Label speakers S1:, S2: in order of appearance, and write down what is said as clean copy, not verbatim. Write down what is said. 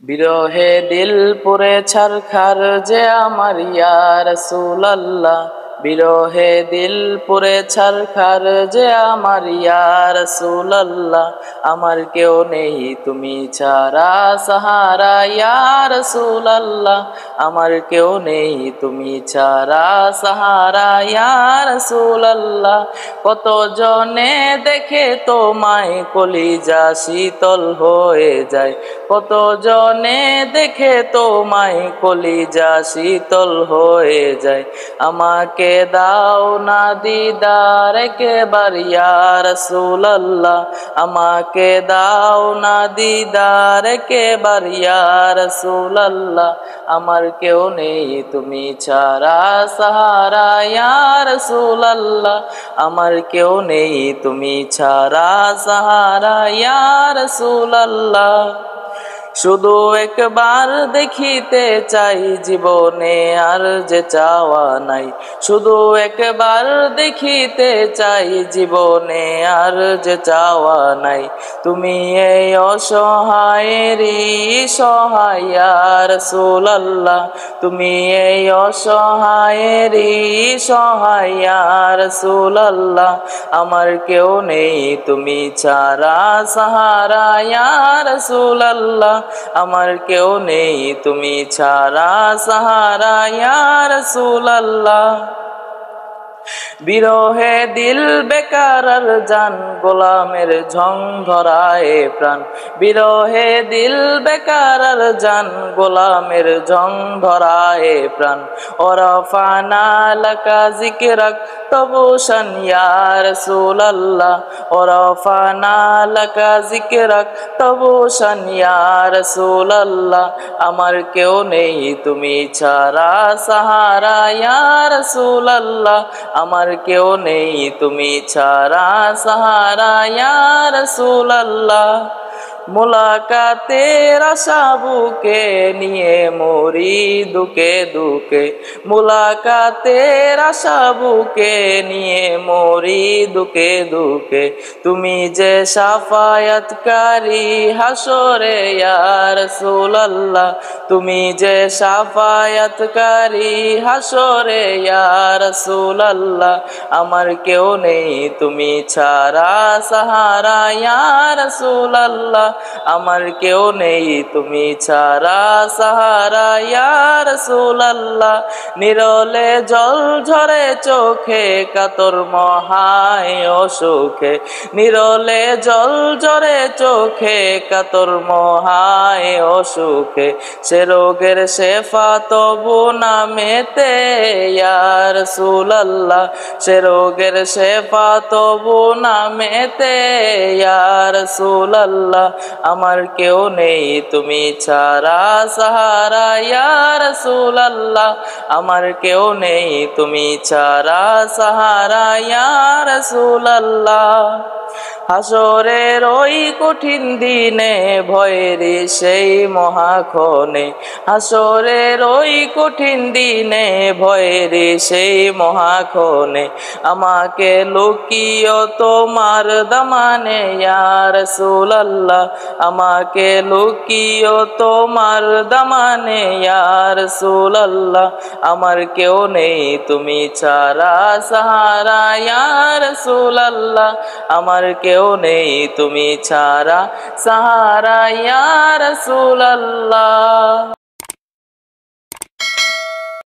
S1: বিরহে দিল পুরে ছারখার যে আমার ইয়া রাসূলুল্লাহ, বিরহে দিল পুরে ছারখার যে আমার ইয়া রাসূলুল্লাহ। আমার কেউ নেই তুমি ছাড়া সাহারা ইয়া রাসূলুল্লাহ, আমার কেউ নেই তুমি ছাড়া সাহারা ইয়া রাসূলুল্লাহ। কত জনে দেখে তোমায় কলিজা শীতল হয়ে যায়, কত জনে দেখে তোমায় কলিজা শীতল হয়ে যায়। আমাকে দাও না দিদার একবার ইয়া রাসূলুল্লাহ, আমাকে দাও না দিদার একবার ইয়া রাসূলুল্লাহ। আমার কেউ নেই তুমি ছাড়া সাহারা ইয়া রাসূলুল্লাহ, আমার কেউ নেই তুমি ছাড়া সাহারা ইয়া রাসূলুল্লাহ। শুধু একবার দেখিতে চাই জীবনে আর যে চাওয়া নাই, শুধু একবার দেখিতে চাই জীবনে আর যে চাওয়া নাই। তুমি এই অসহায়েরই সহায় ইয়া রাসূলুল্লাহ, তুমি এই অসহায়েরই সহায় ইয়া রাসূলুল্লাহ। আমার কেউ নেই তুমি ছাড়া সাহারা ইয়া রাসূলুল্লাহ, আমার কেউ নেই তুমি ছাড়া সাহারা ইয়া রাসূলুল্লাহ। বিরহে দিল বেকার আর জান গোলামের ঝং ধরায় প্রাণ, বিরহে দিল বেকার আর জান গোলামের ঝং ধরায় প্রাণ। ওরফানা লাকা যিকরাক তবুশান ইয়া রাসূলুল্লাহ, ওরফানা লাকা যিকরাক তবুশান ইয়া রাসূলুল্লাহ। আমার কেউ নেই তুমি ছাড়া সাহারা ইয়া রাসূলুল্লাহ, আমার কেউ নেই তুমি ছাড়া সাহারা ইয়া রাসূলুল্লাহ। মুলাকাতের আশা বুকে নিয়ে মরি দুকে দুকে, মুলাকাতের আশা বুকে নিয়ে মরি দুকে দুকে। তুমি যে শাফায়াতকারী হাসরে ইয়া রাসূলুল্লাহ, তুমি যে শাফায়াতকারী হাসরে ইয়া রাসূলুল্লাহ। আমার কেউ নেই তুমি ছাড়া সাহারা ইয়া রাসূলুল্লাহ, আমার কেউ নেই তুমি ছাড়া সাহারা ইয়া রাসূলুল্লাহ। নিরলে জল ঝরে চোখে কাতর মহায় অসুখে, নিরলে জল ঝরে চোখে কাতর মহায় অসুখে। সে রোগের শেফা তবু নামেতে ইয়া রাসূলুল্লাহ, সে রোগের শেফা তবু নামেতে ইয়া রাসূলুল্লাহ। আমার কেউ নেই তুমি ছাড়া সাহারা ইয়া রাসূলুল্লাহ, আমার কেউ নেই তুমি ছাড়া সাহারা ইয়া রাসূলুল্লাহ। হাসরের ওই কঠিন দিনে ভয়ের সেই মহাক্ষণে, হাসরের ওই কঠিন দিনে ভয়ের সেই মহাক্ষণে। আমাকে লুকিও তোমার দামানে ইয়া রাসূলুল্লাহ, আমাকে লুকিও তোমার দামানে ইয়া রাসূলুল্লাহ। আমার কেউ নেই তুমি ছাড়া সাহারা ইয়া রাসূলুল্লাহ, আমার কেউ নেই তুমি ছাড়া সাহারা ইয়া রাসূলুল্লাহ।